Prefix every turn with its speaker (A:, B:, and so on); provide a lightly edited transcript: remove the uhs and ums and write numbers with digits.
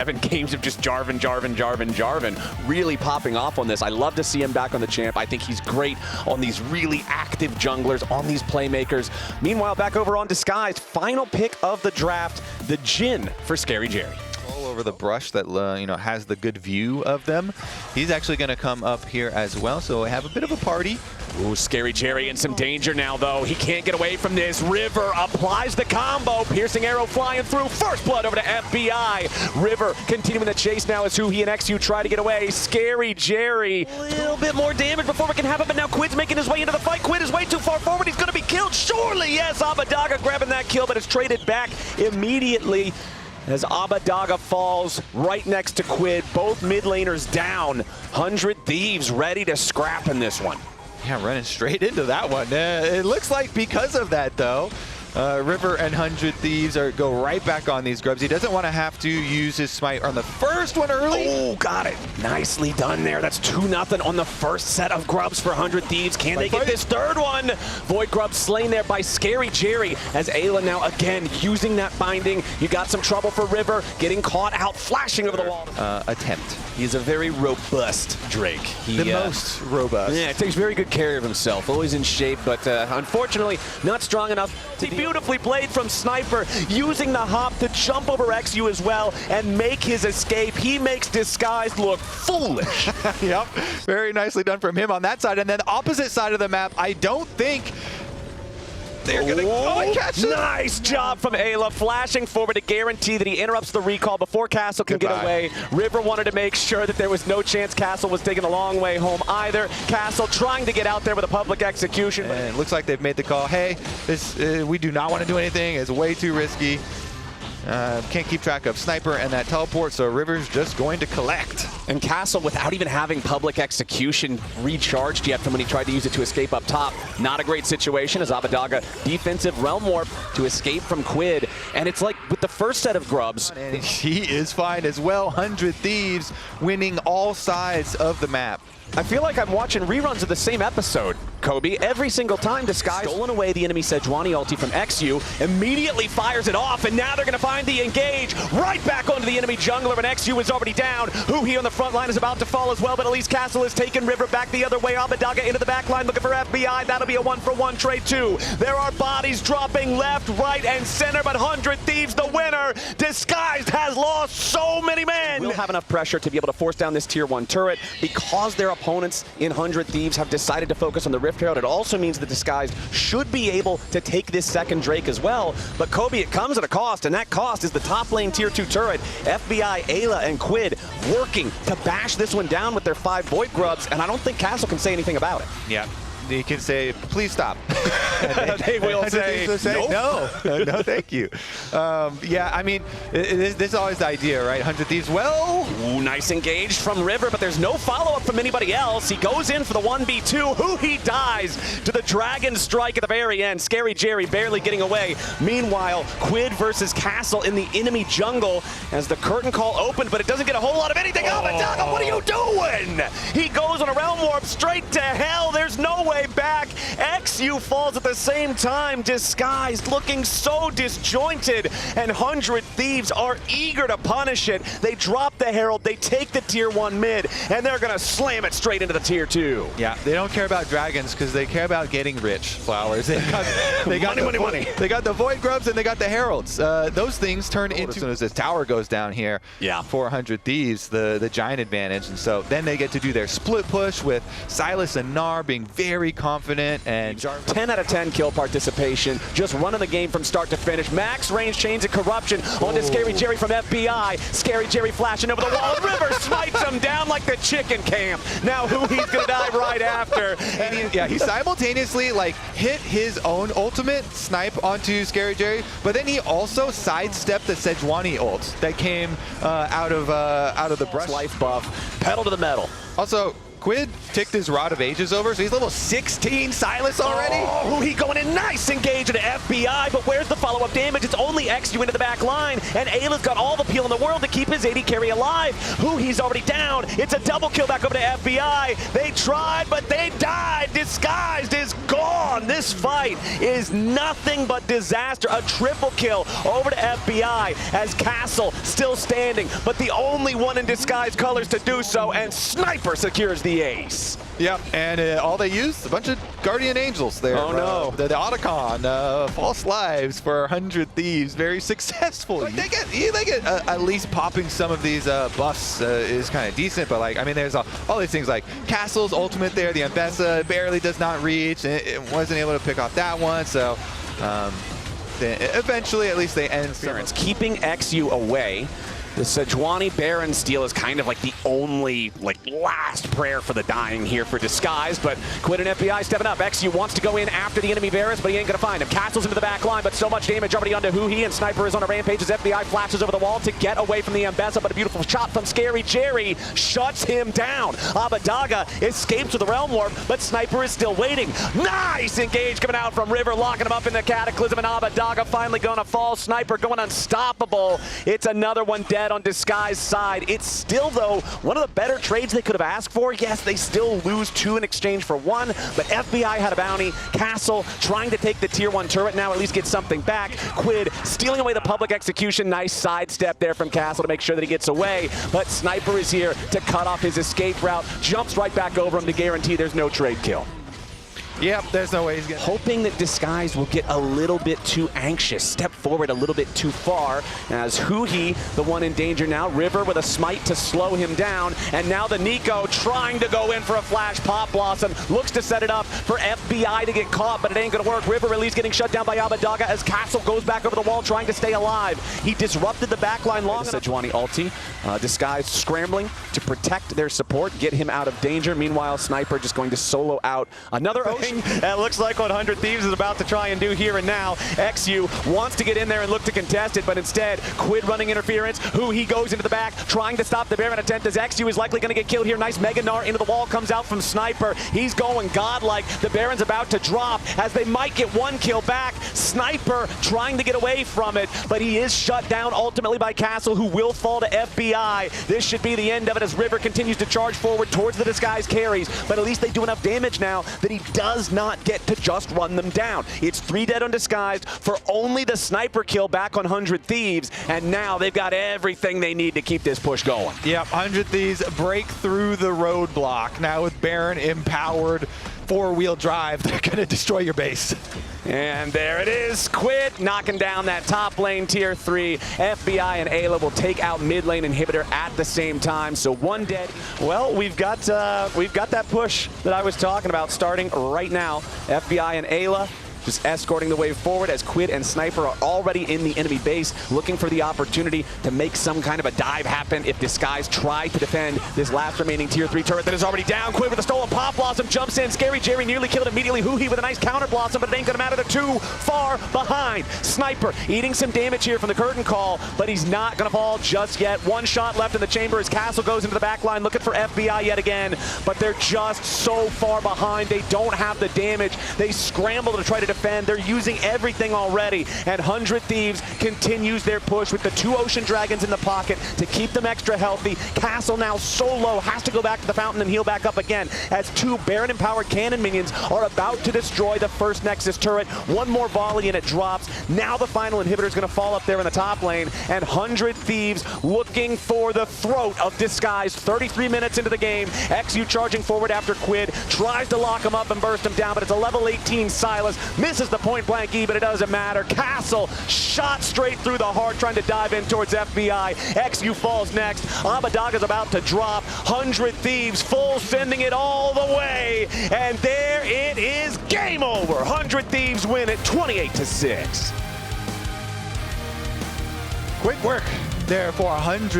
A: 7 games of just Jarvan really popping off on this. I love to see him back on the champ. I think he's great on these really active junglers, on these playmakers. Meanwhile, back over on Disguised, final pick of the draft, the Jhin for Scary Jerry.
B: All over the brush that has the good view of them. He's actually going to come up here as well, so we have a bit of a party.
A: Ooh, Scary Jerry in some danger now, though. He can't get away from this. River applies the combo. Piercing arrow flying through. First blood over to FBI. River continuing the chase now as who he and XU try to get away. Scary Jerry. A little bit more damage before we can have it, but now Quid's making his way into the fight. Quid is way too far forward. He's going to be killed. Surely, yes. Abbedagga grabbing that kill, but it's traded back immediately as Abbedagga falls right next to Quid. Both mid laners down. 100 Thieves ready to scrap in this one.
B: Yeah, running straight into that one. It looks like because of that, though, River and 100 Thieves go right back on these grubs. He doesn't want to have to use his smite on the first one early.
A: Oh, got it. Nicely done there. That's 2-0 on the first set of grubs for 100 Thieves. Can they get this third one? Void grub slain there by Scary Jerry as Ayla now again using that binding. You got some trouble for River, getting caught out, flashing over the wall.
B: Attempt.
A: He's a very robust Drake.
B: The most robust.
A: Yeah, takes very good care of himself. Always in shape, but unfortunately not strong enough to beautifully played from Sniper, using the hop to jump over XU as well and make his escape. He makes Disguised look foolish.
B: Yep, very nicely done from him on that side. And then the opposite side of the map, I don't think they're gonna catch it.
A: Nice job from Ayla, flashing forward to guarantee that he interrupts the recall before Castle can get away. River wanted to make sure that there was no chance Castle was taking a long way home either. Castle trying to get out there with a public execution.
B: And it looks like they've made the call, hey, this we do not want to do anything, it's way too risky. Can't keep track of Sniper and that teleport, so River's just going to collect.
A: And Castle, without even having public execution recharged yet from when he tried to use it to escape up top, not a great situation as Abbedagga defensive realm warp to escape from Quid. And it's like with the first set of grubs.
B: And he is fine as well. 100 Thieves winning all sides of the map.
A: I feel like I'm watching reruns of the same episode, Kobe. Every single time Disguised stolen away the enemy Sejuani ulti from XU, immediately fires it off, and now they're going to find the engage right back onto the enemy jungler, and XU is already down. Who here on the front line is about to fall as well, but at least Castle has taken River back the other way. Abbedagga into the back line looking for FBI. That'll be a 1-for-1 trade too. There are bodies dropping left, right, and center, but 100 Thieves the winner. Disguised has lost so many men. We'll have enough pressure to be able to force down this tier 1 turret because their opponents in 100 Thieves have decided to focus on the Rift Herald. It also means that Disguised should be able to take this second Drake as well. But Kobe, it comes at a cost, and that cost is the top lane tier 2 turret. FBI, Ayla, and Quid working to bash this one down with their 5 Void Grubs, and I don't think Castle can say anything about it.
B: Yeah. He can say, please stop.
A: They will say, nope.
B: No, thank you. Yeah, I mean, this is always the idea, right? 100 Thieves, well.
A: Ooh, nice engaged from River, but there's no follow-up from anybody else. He goes in for the 1v2. Who he dies to the Dragon Strike at the very end. Scary Jerry barely getting away. Meanwhile, Quid versus Castle in the enemy jungle as the curtain call opened, but it doesn't get a whole lot of anything. Abbedagga, what are you doing? He goes on a realm warp straight to hell. There's no way back. XU falls at the same time. Disguised looking so disjointed, and 100 Thieves are eager to punish it. They drop the Herald, they take the tier 1 mid, and they're gonna slam it straight into the tier 2.
B: Yeah, they don't care about dragons because they care about getting rich, Flowers. They got money. They got the Void Grubs and they got the Heralds. Those things turn into, as soon as this tower goes down here, 400 Thieves, the giant advantage. And so then they get to do their split push with Silas and Gnar being very confident, and
A: 10 out of 10 kill participation, just running the game from start to finish. Max range chains and corruption onto Scary Jerry from FBI. Scary Jerry flashing over the wall. River smites him down like the chicken camp. Now who he's gonna die right after.
B: And he simultaneously like hit his own ultimate snipe onto Scary Jerry, but then he also sidestepped the Sejuani ult that came out of the brush.
A: Life buff, pedal to the metal.
B: Also, Quid ticked his Rod of Ages over, so he's level 16 Silas already.
A: Oh, he going in nice engage into FBI, but where's the follow-up damage? It's only XU into the back line, and Ayla's got all the peel in the world to keep his AD carry alive. He's already down. It's a double kill back over to FBI. They tried, but they died. Disguised is gone. This fight is nothing but disaster. A triple kill over to FBI as Castle still standing, but the only one in Disguised colors to do so, and Sniper secures the ace.
B: Yep, and all they used, a bunch of Guardian Angels there.
A: Oh no.
B: The Otacon, False Lives for 100 Thieves, very successful. Like, they get at least popping some of these buffs is kind of decent, but like, I mean, there's all these things like Castle's ultimate there, the Ambessa barely does not reach, and it wasn't able to pick off that one, so eventually at least they end.
A: It's keeping XU away. The Sejuani Baron steal is kind of like the only last prayer for the dying here for Disguise, but Quid and FBI stepping up. XU wants to go in after the enemy Varus, but he ain't gonna find him. Castle's into the back line, but so much damage already onto Huhi, and Sniper is on a rampage as FBI flashes over the wall to get away from the Ambessa, but a beautiful shot from Scary Jerry shuts him down. Abadaga escapes with the Realm Warp, but Sniper is still waiting. Nice engage coming out from River, locking him up in the Cataclysm, and Abadaga finally gonna fall. Sniper going unstoppable. It's another one dead on Disguise's side. It's still, though, one of the better trades they could have asked for. Yes, they still lose 2 in exchange for 1, but FBI had a bounty. Castle trying to take the tier 1 turret now, at least get something back. Quid stealing away the public execution. Nice sidestep there from Castle to make sure that he gets away, but Sniper is here to cut off his escape route, jumps right back over him to guarantee there's no trade kill.
B: Yep, there's no way he's getting.
A: Hoping that Disguise will get a little bit too anxious, step forward a little bit too far, as Huhi, the one in danger now. River with a smite to slow him down, and now the Nico trying to go in for a flash pop blossom, looks to set it up for FBI to get caught, but it ain't gonna work. River at least getting shut down by Abadaga as Castle goes back over the wall trying to stay alive. He disrupted the backline long enough. Sejuani ulti, Disguise scrambling to protect their support, get him out of danger. Meanwhile, Sniper just going to solo out another Ocean. That looks like what 100 Thieves is about to try and do here and now. XU wants to get in there and look to contest it, but instead, Quid running interference. He goes into the back, trying to stop the Baron attempt as XU is likely going to get killed here. Nice Mega Gnar into the wall, comes out from Sniper. He's going godlike. The Baron's about to drop as they might get 1 kill back. Sniper trying to get away from it, but he is shut down ultimately by Castle, who will fall to FBI. This should be the end of it as River continues to charge forward towards the Disguise carries, but at least they do enough damage now that he does not get to just run them down. It's 3 dead on Disguised for only the Sniper kill back on 100 Thieves, and now they've got everything they need to keep this push going.
B: Yep, 100 Thieves break through the roadblock. Now with Baron empowered 4-wheel drive, they're gonna destroy your base.
A: And there it is, Quid knocking down that top lane tier 3. FBI and Ayla will take out mid lane inhibitor at the same time, so 1 dead. Well, we've got that push that I was talking about starting right now. FBI and Ayla just escorting the wave forward as Quid and Sniper are already in the enemy base, looking for the opportunity to make some kind of a dive happen if Disguise try to defend this last remaining tier 3 turret that is already down. Quid with a stolen pop blossom jumps in. Scary Jerry nearly killed immediately. Huhi with a nice counter blossom, but it ain't gonna matter. They're too far behind. Sniper eating some damage here from the curtain call, but he's not gonna fall just yet. 1 shot left in the chamber as Castle goes into the back line looking for FBI yet again, but they're just so far behind. They don't have the damage. They scramble to try to defend. They're using everything already, and 100 Thieves continues their push with the 2 Ocean Dragons in the pocket to keep them extra healthy. Castle now so low, has to go back to the fountain and heal back up again as 2 Baron-empowered cannon minions are about to destroy the first Nexus turret. 1 more volley and it drops. Now the final inhibitor is going to fall up there in the top lane, and 100 Thieves looking for the throat of Disguise. 33 minutes into the game, XU charging forward after Quid, tries to lock him up and burst him down, but it's a level 18 Silas, misses the point blank E, but it doesn't matter. Castle shot straight through the heart, trying to dive in towards FBI. XU falls next. Abadaga's about to drop. 100 Thieves full sending it all the way, and there it is, game over. 100 Thieves win it 28-6.
B: Quick work there for 100.